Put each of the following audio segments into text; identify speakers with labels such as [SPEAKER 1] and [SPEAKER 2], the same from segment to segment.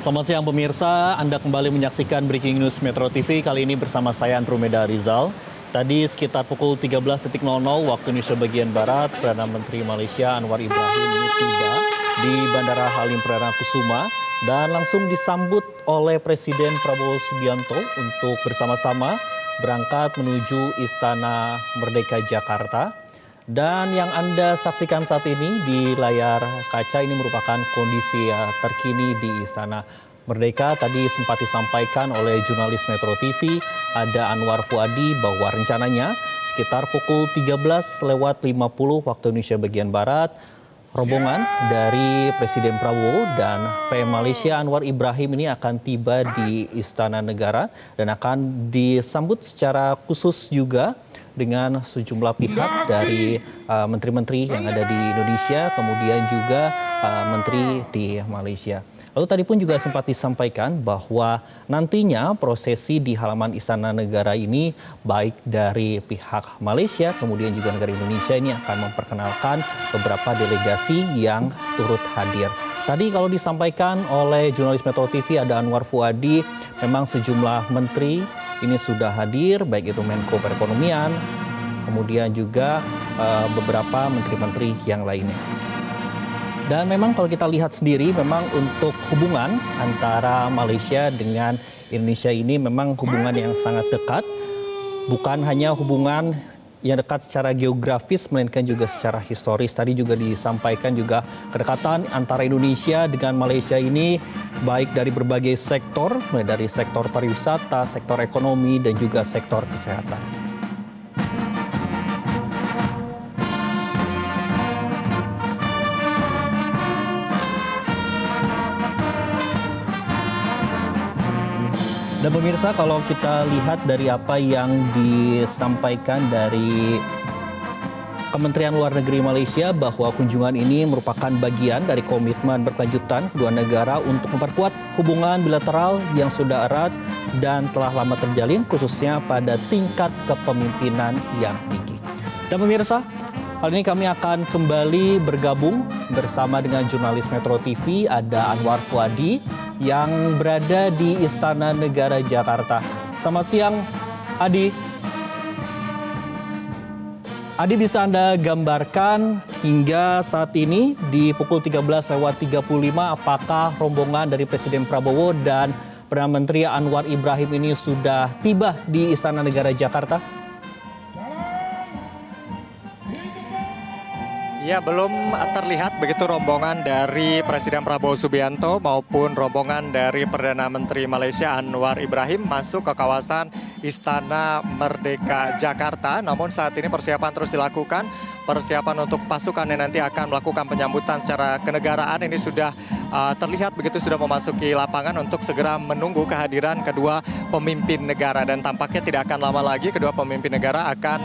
[SPEAKER 1] Selamat siang pemirsa, Anda kembali menyaksikan Breaking News Metro TV. Kali ini bersama saya Andromeda Rizal. Tadi sekitar pukul 13.00 waktu Indonesia bagian Barat, Perdana Menteri Malaysia Anwar Ibrahim ini tiba di Bandara Halim Perdana Kusuma dan langsung disambut oleh Presiden Prabowo Subianto untuk bersama-sama berangkat menuju Istana Merdeka Jakarta. Dan yang Anda saksikan saat ini di layar kaca ini merupakan kondisi terkini di Istana Merdeka. Tadi sempat disampaikan oleh jurnalis Metro TV, ada Anwar Fuadi, bahwa rencananya sekitar pukul 13.50 waktu Indonesia bagian Barat, rombongan dari Presiden Prabowo dan PM Malaysia Anwar Ibrahim ini akan tiba di Istana Negara dan akan disambut secara khusus juga dengan sejumlah pihak dari menteri-menteri yang ada di Indonesia, kemudian juga menteri di Malaysia. Lalu tadi pun juga sempat disampaikan bahwa nantinya prosesi di halaman Istana Negara ini baik dari pihak Malaysia kemudian juga negara Indonesia ini akan memperkenalkan beberapa delegasi yang turut hadir. Tadi kalau disampaikan oleh jurnalis Metro TV ada Anwar Fuadi, memang sejumlah menteri ini sudah hadir, baik itu Menko Perekonomian, kemudian juga beberapa menteri-menteri yang lainnya. Dan memang kalau kita lihat sendiri, memang untuk hubungan antara Malaysia dengan Indonesia ini memang hubungan yang sangat dekat. Bukan hanya hubungan yang dekat secara geografis, melainkan juga secara historis. Tadi juga disampaikan juga kedekatan antara Indonesia dengan Malaysia ini baik dari berbagai sektor, mulai dari sektor pariwisata, sektor ekonomi, dan juga sektor kesehatan. Dan pemirsa, kalau kita lihat dari apa yang disampaikan dari Kementerian Luar Negeri Malaysia bahwa kunjungan ini merupakan bagian dari komitmen berkelanjutan kedua negara untuk memperkuat hubungan bilateral yang sudah erat dan telah lama terjalin, khususnya pada tingkat kepemimpinan yang tinggi. Dan pemirsa, kali ini kami akan kembali bergabung bersama dengan jurnalis Metro TV, ada Anwar Fuadi yang berada di Istana Negara Jakarta. Selamat siang, Adi. Adi, bisa Anda gambarkan hingga saat ini di pukul 13.35 apakah rombongan dari Presiden Prabowo dan Perdana Menteri Anwar Ibrahim ini sudah tiba di Istana Negara Jakarta?
[SPEAKER 2] Ya, belum terlihat begitu rombongan dari Presiden Prabowo Subianto maupun rombongan dari Perdana Menteri Malaysia Anwar Ibrahim masuk ke kawasan Istana Merdeka Jakarta. Namun saat ini persiapan terus dilakukan. Persiapan untuk pasukan yang nanti akan melakukan penyambutan secara kenegaraan ini sudah terlihat begitu sudah memasuki lapangan untuk segera menunggu kehadiran kedua pemimpin negara. Dan tampaknya tidak akan lama lagi kedua pemimpin negara akan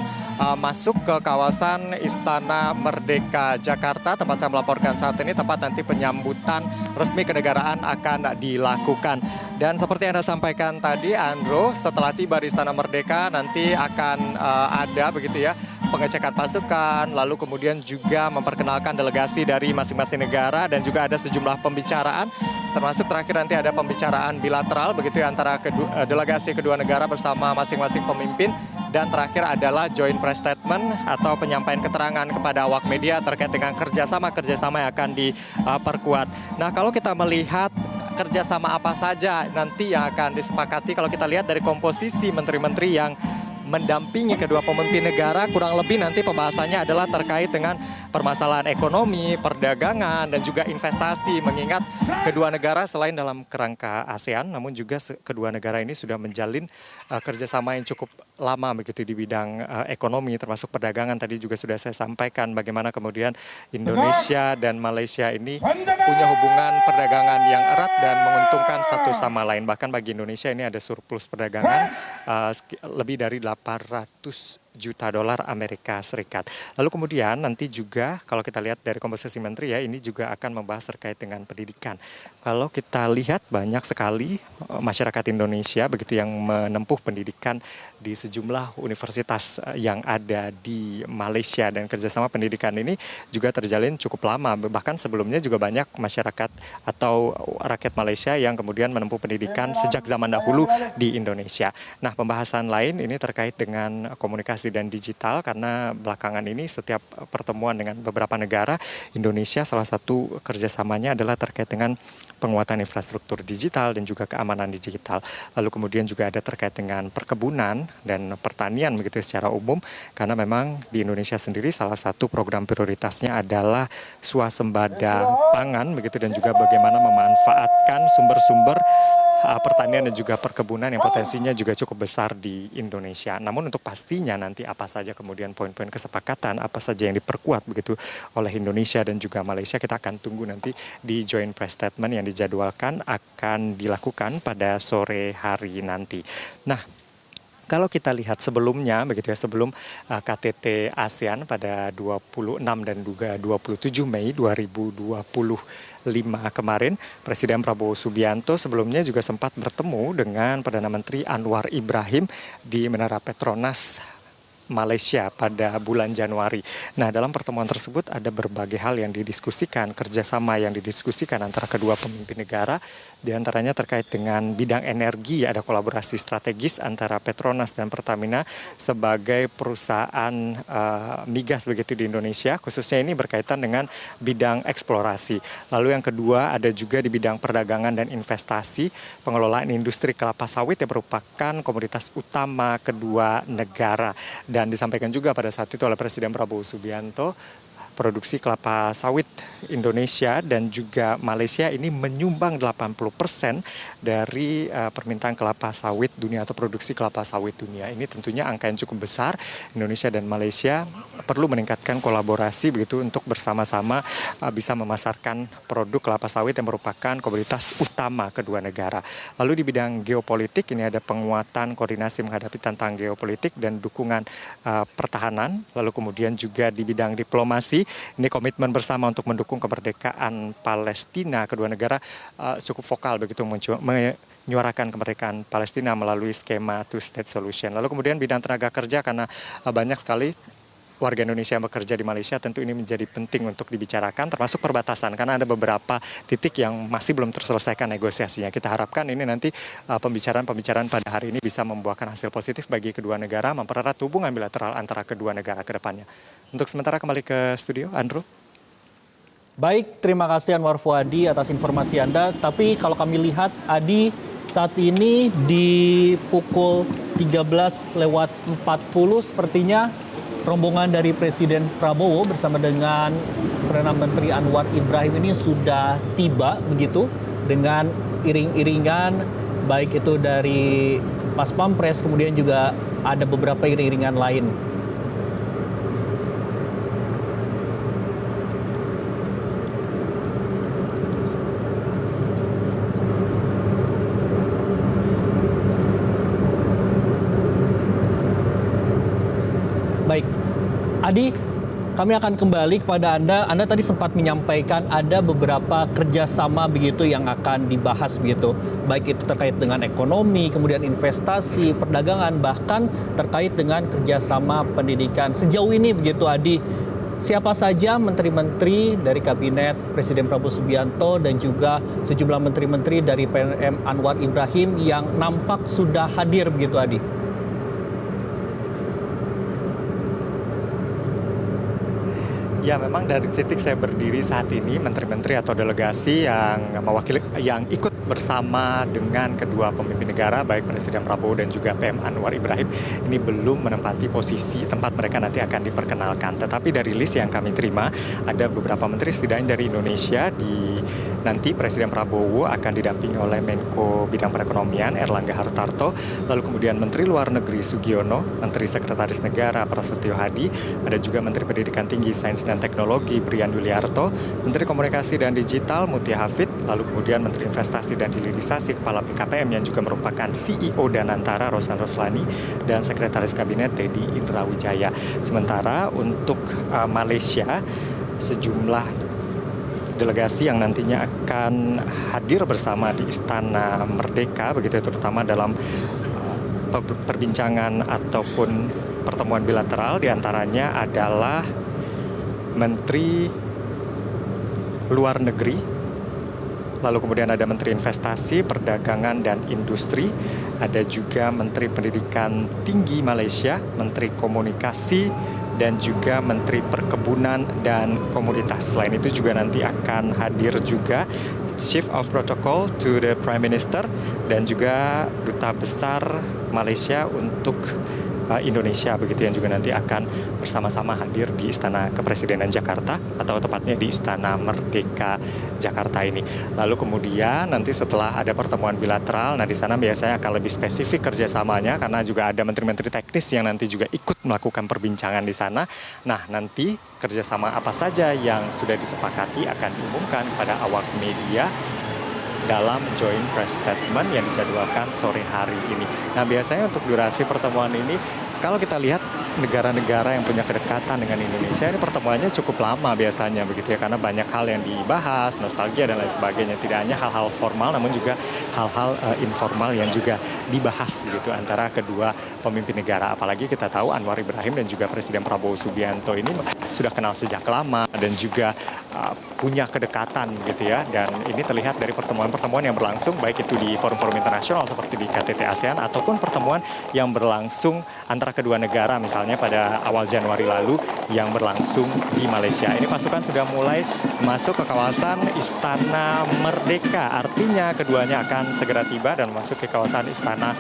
[SPEAKER 2] masuk ke kawasan Istana Merdeka Jakarta, tempat saya melaporkan saat ini, tempat nanti penyambutan resmi kenegaraan akan dilakukan. Dan seperti yang Anda sampaikan tadi, Andro, setelah tiba di Istana Merdeka nanti akan ada begitu ya pengecekan pasukan, lalu kemudian juga memperkenalkan delegasi dari masing-masing negara dan juga ada sejumlah pembicaraan, termasuk terakhir nanti ada pembicaraan bilateral begitu ya antara delegasi kedua negara bersama masing-masing pemimpin. Dan terakhir adalah joint press statement atau penyampaian keterangan kepada awak media terkait dengan kerjasama yang akan diperkuat. Nah, kalau kita melihat kerjasama apa saja nanti yang akan disepakati, kalau kita lihat dari komposisi menteri-menteri yang mendampingi kedua pemimpin negara, kurang lebih nanti pembahasannya adalah terkait dengan permasalahan ekonomi, perdagangan, dan juga investasi. Mengingat kedua negara selain dalam kerangka ASEAN, namun juga kedua negara ini sudah menjalin kerjasama yang cukup lama begitu di bidang ekonomi, termasuk perdagangan. Tadi juga sudah saya sampaikan bagaimana kemudian Indonesia dan Malaysia ini punya hubungan perdagangan yang erat dan menguntungkan satu sama lain. Bahkan bagi Indonesia ini ada surplus perdagangan lebih dari 800 juta dolar Amerika Serikat. Lalu kemudian nanti juga kalau kita lihat dari komposisi menteri ya, ini juga akan membahas terkait dengan pendidikan. Kalau kita lihat banyak sekali masyarakat Indonesia begitu yang menempuh pendidikan di sejumlah universitas yang ada di Malaysia, dan kerjasama pendidikan ini juga terjalin cukup lama. Bahkan sebelumnya juga banyak masyarakat atau rakyat Malaysia yang kemudian menempuh pendidikan sejak zaman dahulu di Indonesia. Nah, pembahasan lain ini terkait dengan komunikasi dan digital, karena belakangan ini setiap pertemuan dengan beberapa negara, Indonesia salah satu kerjasamanya adalah terkait dengan penguatan infrastruktur digital dan juga keamanan digital. Lalu kemudian juga ada terkait dengan perkebunan dan pertanian begitu secara umum, karena memang di Indonesia sendiri salah satu program prioritasnya adalah swasembada pangan begitu, dan juga bagaimana memanfaatkan sumber-sumber pertanian dan juga perkebunan yang potensinya juga cukup besar di Indonesia. Namun untuk pastinya nanti apa saja kemudian poin-poin kesepakatan, apa saja yang diperkuat begitu oleh Indonesia dan juga Malaysia, kita akan tunggu nanti di joint press statement yang dijadwalkan akan dilakukan pada sore hari nanti. Nah, kalau kita lihat sebelumnya begitu ya, sebelum KTT ASEAN pada 26 dan juga 27 Mei 2025 kemarin, Presiden Prabowo Subianto sebelumnya juga sempat bertemu dengan Perdana Menteri Anwar Ibrahim di Menara Petronas Malaysia pada bulan Januari. Nah, dalam pertemuan tersebut ada berbagai hal yang didiskusikan, kerjasama yang didiskusikan antara kedua pemimpin negara, diantaranya terkait dengan bidang energi, ada kolaborasi strategis antara Petronas dan Pertamina sebagai perusahaan migas begitu di Indonesia, khususnya ini berkaitan dengan bidang eksplorasi. Lalu yang kedua ada juga di bidang perdagangan dan investasi, pengelolaan industri kelapa sawit yang merupakan komoditas utama kedua negara. Dan disampaikan juga pada saat itu oleh Presiden Prabowo Subianto, produksi kelapa sawit Indonesia dan juga Malaysia ini menyumbang 80% dari permintaan kelapa sawit dunia atau produksi kelapa sawit dunia. Ini tentunya angka yang cukup besar. Indonesia dan Malaysia perlu meningkatkan kolaborasi begitu untuk bersama-sama bisa memasarkan produk kelapa sawit yang merupakan komoditas utama kedua negara. Lalu di bidang geopolitik ini ada penguatan koordinasi menghadapi tantangan geopolitik dan dukungan pertahanan. Lalu kemudian juga di bidang diplomasi, ini komitmen bersama untuk mendukung kemerdekaan Palestina. Kedua negara cukup vokal begitu menyuarakan kemerdekaan Palestina melalui skema two-state solution. Lalu kemudian bidang tenaga kerja, karena banyak sekali warga Indonesia yang bekerja di Malaysia, tentu ini menjadi penting untuk dibicarakan, termasuk perbatasan, karena ada beberapa titik yang masih belum terselesaikan negosiasinya. Kita harapkan ini nanti pembicaraan pada hari ini bisa membuahkan hasil positif bagi kedua negara, mempererat hubungan bilateral antara kedua negara ke depannya. Untuk sementara kembali ke studio, Andrew.
[SPEAKER 1] Baik, terima kasih Anwar Fuadi atas informasi Anda. Tapi kalau kami lihat, Adi, saat ini di pukul 13.40 sepertinya rombongan dari Presiden Prabowo bersama dengan Perdana Menteri Anwar Ibrahim ini sudah tiba begitu dengan iring-iringan, baik itu dari Pas Pampres, kemudian juga ada beberapa iring-iringan lain. Baik, Adi, kami akan kembali kepada Anda. Anda tadi sempat menyampaikan ada beberapa kerjasama begitu yang akan dibahas begitu. Baik itu terkait dengan ekonomi, kemudian investasi, perdagangan, bahkan terkait dengan kerjasama pendidikan. Sejauh ini begitu, Adi, siapa saja menteri-menteri dari Kabinet Presiden Prabowo Subianto dan juga sejumlah menteri-menteri dari PNM Anwar Ibrahim yang nampak sudah hadir begitu, Adi?
[SPEAKER 2] Ya, memang dari titik saya berdiri saat ini, menteri-menteri atau delegasi yang ikut bersama dengan kedua pemimpin negara, baik Presiden Prabowo dan juga PM Anwar Ibrahim, ini belum menempati posisi tempat mereka nanti akan diperkenalkan. Tetapi dari list yang kami terima, ada beberapa menteri setidaknya dari Indonesia. Nanti Presiden Prabowo akan didampingi oleh Menko Bidang Perekonomian Erlangga Hartarto, lalu kemudian Menteri Luar Negeri Sugiono, Menteri Sekretaris Negara Prasetyo Hadi, ada juga Menteri Pendidikan Tinggi, Sains dan Teknologi Brian Yuliarto, Menteri Komunikasi dan Digital Mutia Hafid, lalu kemudian Menteri Investasi dan Hilirisasi Kepala BKPM yang juga merupakan CEO Danantara Rosan Roslani dan Sekretaris Kabinet Teddy Indrawijaya. Sementara untuk Malaysia, sejumlah delegasi yang nantinya akan hadir bersama di Istana Merdeka, begitu terutama dalam perbincangan ataupun pertemuan bilateral, diantaranya adalah Menteri Luar Negeri, lalu kemudian ada Menteri Investasi, Perdagangan dan Industri, ada juga Menteri Pendidikan Tinggi Malaysia, Menteri Komunikasi, dan juga Menteri Perkebunan dan Komoditas. Selain itu juga nanti akan hadir juga Chief of Protocol to the Prime Minister dan juga Duta Besar Malaysia untuk Indonesia, begitu yang juga nanti akan bersama-sama hadir di Istana Kepresidenan Jakarta atau tepatnya di Istana Merdeka Jakarta ini. Lalu kemudian nanti setelah ada pertemuan bilateral, nah di sana biasanya akan lebih spesifik kerjasamanya karena juga ada menteri-menteri teknis yang nanti juga ikut melakukan perbincangan di sana. Nah nanti kerjasama apa saja yang sudah disepakati akan diumumkan kepada awak media dalam joint press statement yang dijadwalkan sore hari ini. Nah biasanya untuk durasi pertemuan ini, kalau kita lihat negara-negara yang punya kedekatan dengan Indonesia, ini pertemuannya cukup lama biasanya begitu ya, karena banyak hal yang dibahas, nostalgia dan lain sebagainya. Tidak hanya hal-hal formal, namun juga hal-hal informal yang juga dibahas begitu antara kedua pemimpin negara. Apalagi kita tahu Anwar Ibrahim dan juga Presiden Prabowo Subianto ini sudah kenal sejak lama dan juga punya kedekatan gitu ya. Dan ini terlihat dari pertemuan-pertemuan yang berlangsung, baik itu di forum-forum internasional seperti di KTT ASEAN ataupun pertemuan yang berlangsung antara kedua negara, misalnya pada awal Januari lalu yang berlangsung di Malaysia. Ini pasukan sudah mulai masuk ke kawasan Istana Merdeka. Artinya keduanya akan segera tiba dan masuk ke kawasan Istana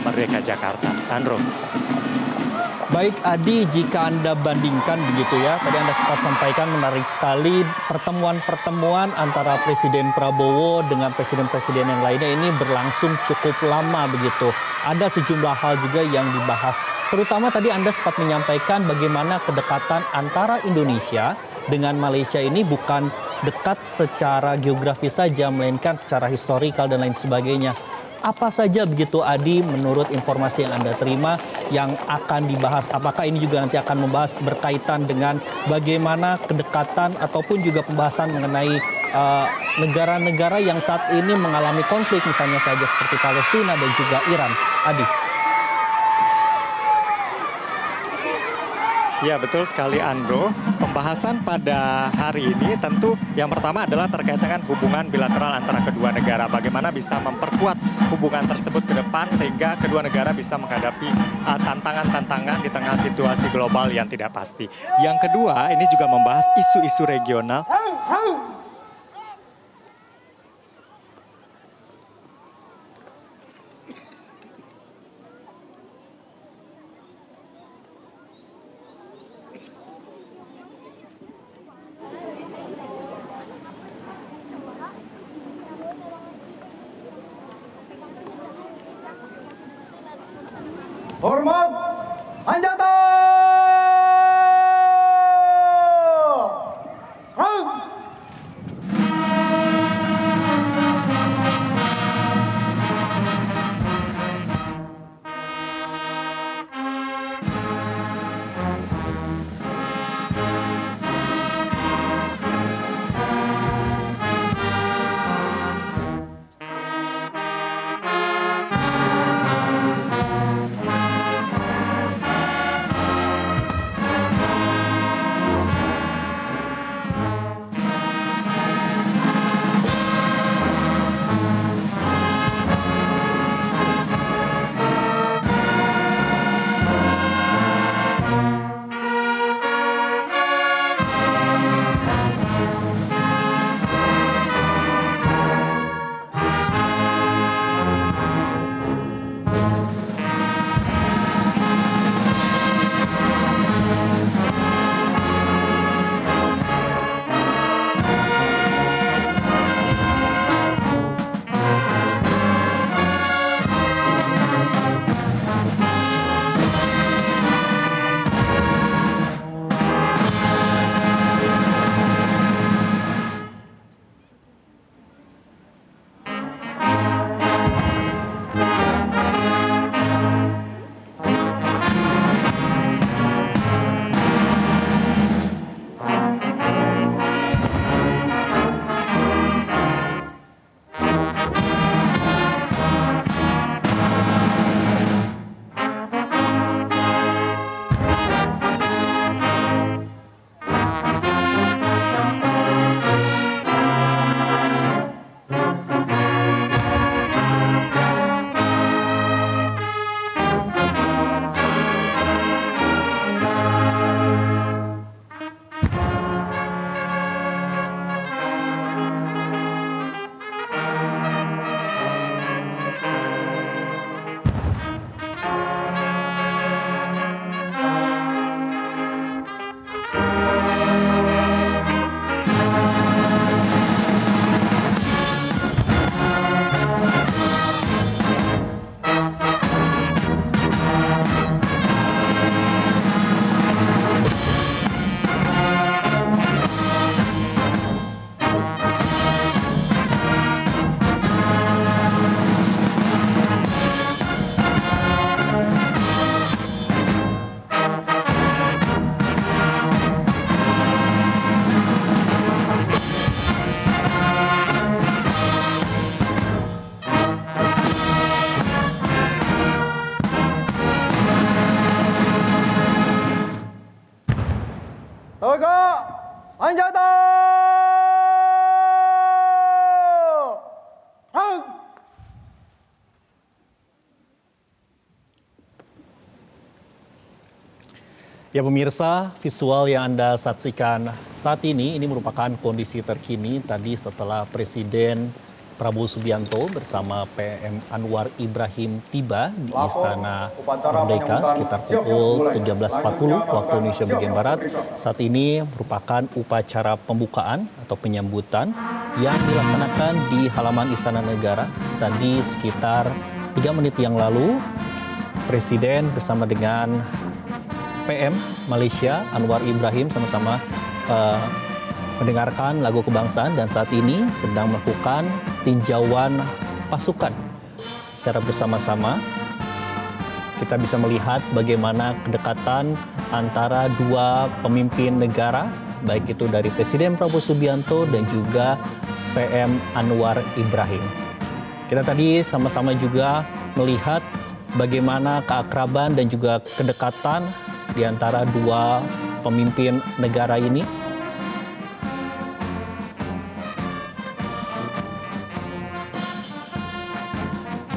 [SPEAKER 2] Merdeka Jakarta. Andro.
[SPEAKER 1] Baik Adi, jika Anda bandingkan begitu ya, tadi Anda sempat sampaikan menarik sekali pertemuan-pertemuan antara Presiden Prabowo dengan presiden-presiden yang lainnya ini berlangsung cukup lama begitu. Ada sejumlah hal juga yang dibahas. Terutama tadi Anda sempat menyampaikan bagaimana kedekatan antara Indonesia dengan Malaysia ini bukan dekat secara geografis saja, melainkan secara historikal dan lain sebagainya. Apa saja begitu Adi menurut informasi yang Anda terima yang akan dibahas? Apakah ini juga nanti akan membahas berkaitan dengan bagaimana kedekatan ataupun juga pembahasan mengenai negara-negara yang saat ini mengalami konflik, misalnya saja seperti Palestina dan juga Iran? Adi.
[SPEAKER 2] Ya betul sekali Andro, pembahasan pada hari ini tentu yang pertama adalah terkait dengan hubungan bilateral antara kedua negara. Bagaimana bisa memperkuat hubungan tersebut ke depan sehingga kedua negara bisa menghadapi tantangan-tantangan di tengah situasi global yang tidak pasti. Yang kedua ini juga membahas isu-isu regional.
[SPEAKER 3] Hormat senjata!
[SPEAKER 1] Ya pemirsa, visual yang Anda saksikan saat ini merupakan kondisi terkini tadi setelah Presiden Prabowo Subianto bersama PM Anwar Ibrahim tiba di Istana Merdeka sekitar pukul 13.40 waktu Indonesia bagian Barat. Saat ini merupakan upacara pembukaan atau penyambutan yang dilaksanakan di halaman Istana Negara. Tadi sekitar 3 menit yang lalu, Presiden bersama dengan PM Malaysia Anwar Ibrahim sama-sama mendengarkan lagu kebangsaan dan saat ini sedang melakukan tinjauan pasukan secara bersama-sama. Kita bisa melihat bagaimana kedekatan antara dua pemimpin negara, baik itu dari Presiden Prabowo Subianto dan juga PM Anwar Ibrahim. Kita tadi sama-sama juga melihat bagaimana keakraban dan juga kedekatan di antara dua pemimpin negara ini.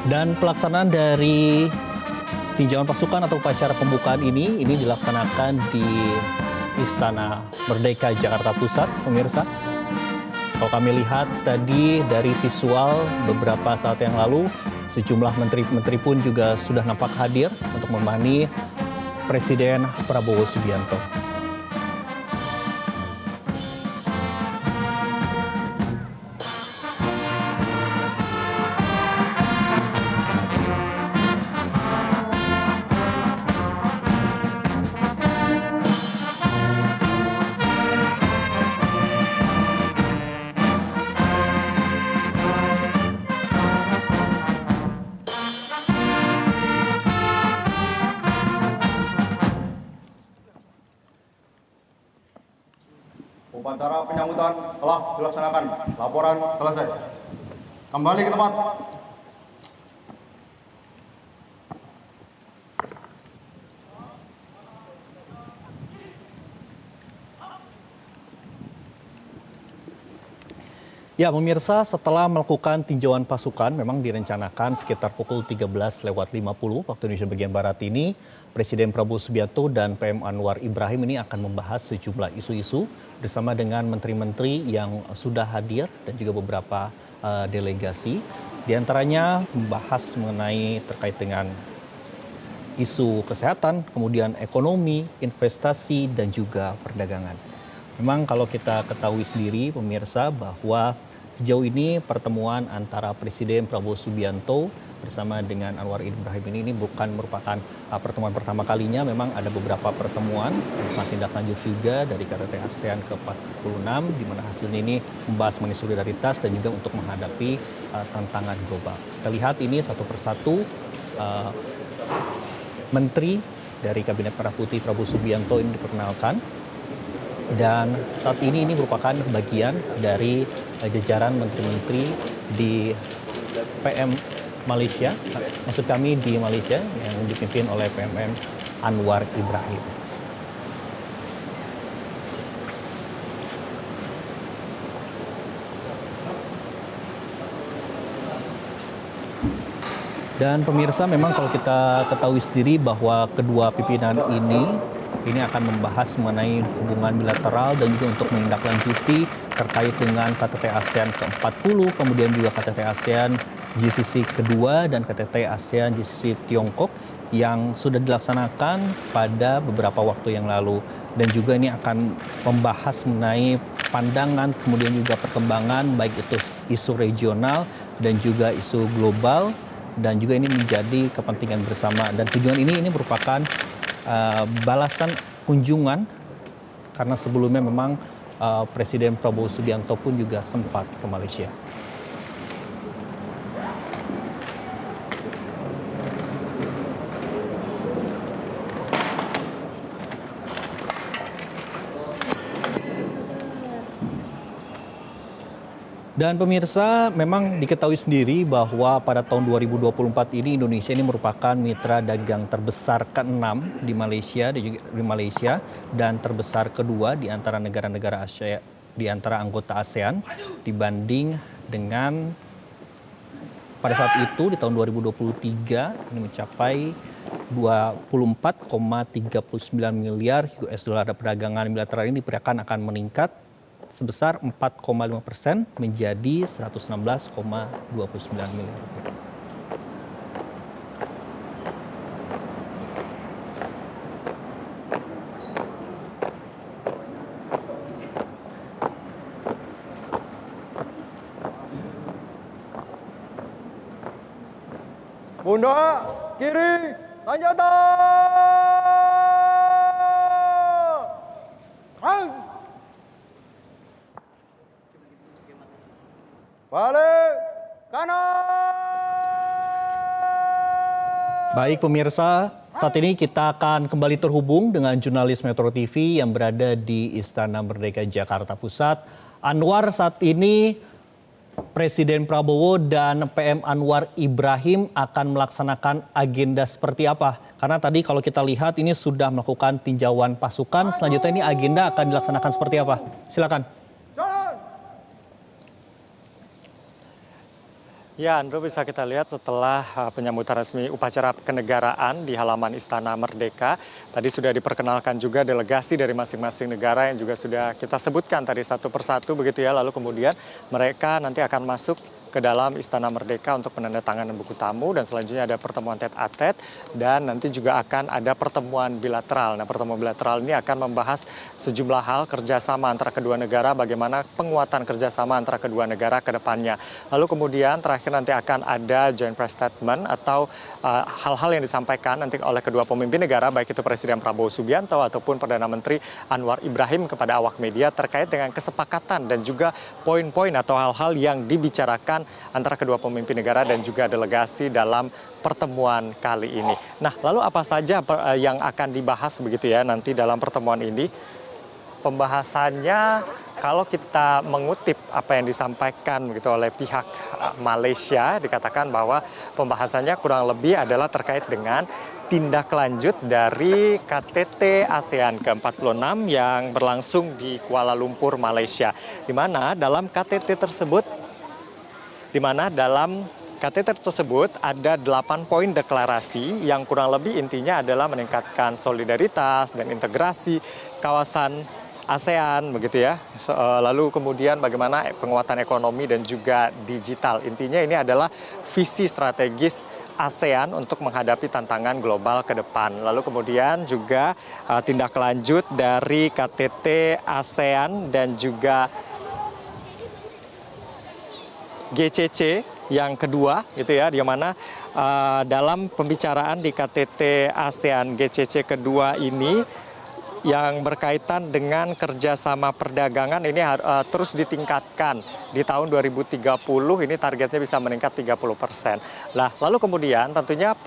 [SPEAKER 1] Dan pelaksanaan dari tinjauan pasukan atau upacara pembukaan ini dilaksanakan di Istana Merdeka Jakarta Pusat, pemirsa. Kalau kami lihat tadi dari visual beberapa saat yang lalu, sejumlah menteri-menteri pun juga sudah nampak hadir untuk menemani Presiden Prabowo Subianto.
[SPEAKER 3] Upacara penyambutan telah dilaksanakan. Laporan selesai. Kembali ke tempat.
[SPEAKER 1] Ya pemirsa, setelah melakukan tinjauan pasukan, memang direncanakan sekitar pukul 13.50 waktu Indonesia bagian Barat ini, Presiden Prabowo Subianto dan PM Anwar Ibrahim ini akan membahas sejumlah isu-isu bersama dengan menteri-menteri yang sudah hadir dan juga beberapa delegasi. Di antaranya membahas mengenai terkait dengan isu kesehatan, kemudian ekonomi, investasi, dan juga perdagangan. Memang kalau kita ketahui sendiri pemirsa bahwa sejauh ini pertemuan antara Presiden Prabowo Subianto bersama dengan Anwar Ibrahim ini bukan merupakan pertemuan pertama kalinya. Memang ada beberapa pertemuan masih tindak lanjut juga dari KTT ASEAN ke-46 di mana hasilnya ini membahas mengenai solidaritas dan juga untuk menghadapi tantangan global. Kita lihat ini satu persatu menteri dari Kabinet Merah Putih Prabowo Subianto ini diperkenalkan. Dan saat ini merupakan bagian dari jajaran menteri-menteri di PM Malaysia, maksud kami di Malaysia yang dipimpin oleh PM Anwar Ibrahim. Dan pemirsa, memang kalau kita ketahui sendiri bahwa kedua pimpinan ini akan membahas mengenai hubungan bilateral dan juga untuk menindaklanjuti terkait dengan KTT ASEAN ke-40, kemudian juga KTT ASEAN GCC kedua dan KTT ASEAN GCC Tiongkok yang sudah dilaksanakan pada beberapa waktu yang lalu. Dan juga ini akan membahas mengenai pandangan, kemudian juga perkembangan baik itu isu regional dan juga isu global, dan juga ini menjadi kepentingan bersama. Dan tujuan ini merupakan balasan kunjungan karena sebelumnya memang Presiden Prabowo Subianto pun juga sempat ke Malaysia. Dan pemirsa, memang diketahui sendiri bahwa pada tahun 2024 ini Indonesia ini merupakan mitra dagang terbesar ke-6 di Malaysia dan terbesar kedua di antara negara-negara Asia, di antara anggota ASEAN, dibanding dengan pada saat itu di tahun 2023 ini mencapai 24,39 miliar US dollar. Perdagangan bilateral ini diperkirakan akan meningkat sebesar 4,5% menjadi 116,29 miliar.
[SPEAKER 3] Mundur, kiri, senjata. Kang. Balik, kanan.
[SPEAKER 1] Baik pemirsa, saat ini kita akan kembali terhubung dengan jurnalis Metro TV yang berada di Istana Merdeka Jakarta Pusat. Anwar, saat ini Presiden Prabowo dan PM Anwar Ibrahim akan melaksanakan agenda seperti apa? Karena tadi kalau kita lihat ini sudah melakukan tinjauan pasukan, selanjutnya ini agenda akan dilaksanakan seperti apa? Silakan.
[SPEAKER 2] Ya, Andrew, bisa kita lihat setelah penyambutan resmi upacara kenegaraan di halaman Istana Merdeka. Tadi sudah diperkenalkan juga delegasi dari masing-masing negara yang juga sudah kita sebutkan tadi satu persatu begitu ya. Lalu kemudian mereka nanti akan masuk ke dalam Istana Merdeka untuk penandatanganan buku tamu dan selanjutnya ada pertemuan tete-a-tete dan nanti juga akan ada pertemuan bilateral. Nah, pertemuan bilateral ini akan membahas sejumlah hal kerjasama antara kedua negara, bagaimana penguatan kerjasama antara kedua negara ke depannya. Lalu kemudian terakhir nanti akan ada joint press statement atau hal-hal yang disampaikan nanti oleh kedua pemimpin negara, baik itu Presiden Prabowo Subianto ataupun Perdana Menteri Anwar Ibrahim kepada awak media terkait dengan kesepakatan dan juga poin-poin atau hal-hal yang dibicarakan antara kedua pemimpin negara dan juga delegasi dalam pertemuan kali ini. Nah, lalu apa saja yang akan dibahas begitu ya nanti dalam pertemuan ini? Pembahasannya kalau kita mengutip apa yang disampaikan begitu oleh pihak Malaysia, dikatakan bahwa pembahasannya kurang lebih adalah terkait dengan tindak lanjut dari KTT ASEAN ke-46 yang berlangsung di Kuala Lumpur, Malaysia. Di mana dalam KTT tersebut ada 8 poin deklarasi yang kurang lebih intinya adalah meningkatkan solidaritas dan integrasi kawasan ASEAN begitu ya. Lalu kemudian bagaimana penguatan ekonomi dan juga digital. Intinya ini adalah visi strategis ASEAN untuk menghadapi tantangan global ke depan. Lalu kemudian juga tindak lanjut dari KTT ASEAN dan juga GCC yang kedua itu ya, di mana dalam pembicaraan di KTT ASEAN GCC kedua ini yang berkaitan dengan kerjasama perdagangan ini terus ditingkatkan di tahun 2030 ini targetnya bisa meningkat 30%. Nah, lalu kemudian tentunya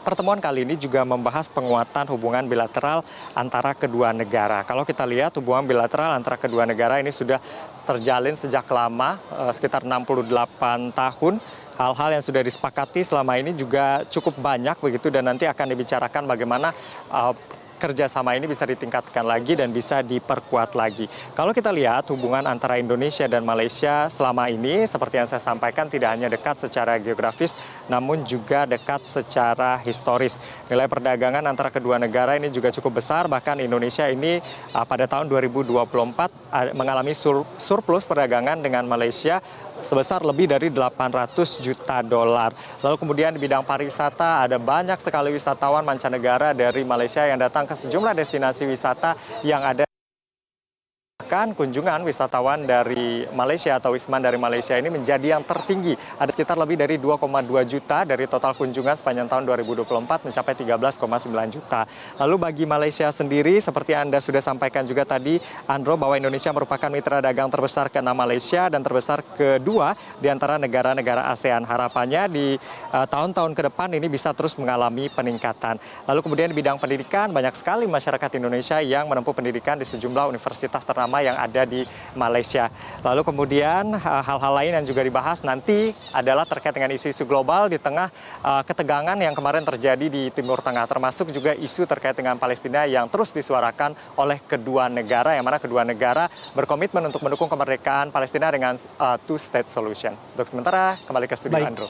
[SPEAKER 2] pertemuan kali ini juga membahas penguatan hubungan bilateral antara kedua negara. Kalau kita lihat hubungan bilateral antara kedua negara ini sudah terjalin sejak lama, sekitar 68 tahun. Hal-hal yang sudah disepakati selama ini juga cukup banyak begitu dan nanti akan dibicarakan bagaimana kerjasama ini bisa ditingkatkan lagi dan bisa diperkuat lagi. Kalau kita lihat hubungan antara Indonesia dan Malaysia selama ini seperti yang saya sampaikan tidak hanya dekat secara geografis namun juga dekat secara historis. Nilai perdagangan antara kedua negara ini juga cukup besar, bahkan Indonesia ini pada tahun 2024 mengalami surplus perdagangan dengan Malaysia sebesar lebih dari 800 juta dolar. Lalu kemudian di bidang pariwisata ada banyak sekali wisatawan mancanegara dari Malaysia yang datang ke sejumlah destinasi wisata yang ada. Bahkan kunjungan wisatawan dari Malaysia atau wisman dari Malaysia ini menjadi yang tertinggi. Ada sekitar lebih dari 2,2 juta dari total kunjungan sepanjang tahun 2024 mencapai 13,9 juta. Lalu bagi Malaysia sendiri seperti Anda sudah sampaikan juga tadi Andro bahwa Indonesia merupakan mitra dagang terbesar ke-6 Malaysia dan terbesar kedua di antara negara-negara ASEAN. Harapannya di tahun-tahun ke depan ini bisa terus mengalami peningkatan. Lalu kemudian di bidang pendidikan banyak sekali masyarakat Indonesia yang menempuh pendidikan di sejumlah universitas ternama yang ada di Malaysia. Lalu kemudian hal-hal lain yang juga dibahas nanti adalah terkait dengan isu-isu global di tengah ketegangan yang kemarin terjadi di Timur Tengah, termasuk juga isu terkait dengan Palestina yang terus disuarakan oleh kedua negara, yang mana kedua negara berkomitmen untuk mendukung kemerdekaan Palestina dengan two-state solution. Untuk sementara kembali ke studio Andrew.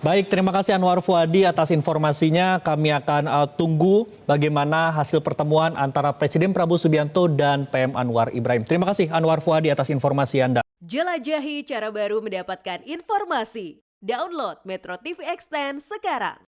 [SPEAKER 1] Baik, terima kasih Anwar Fuadi atas informasinya. Kami akan tunggu bagaimana hasil pertemuan antara Presiden Prabowo Subianto dan PM Anwar Ibrahim. Terima kasih Anwar Fuadi atas informasi Anda.
[SPEAKER 4] Jelajahi cara baru mendapatkan informasi. Download Metro TV Extend sekarang.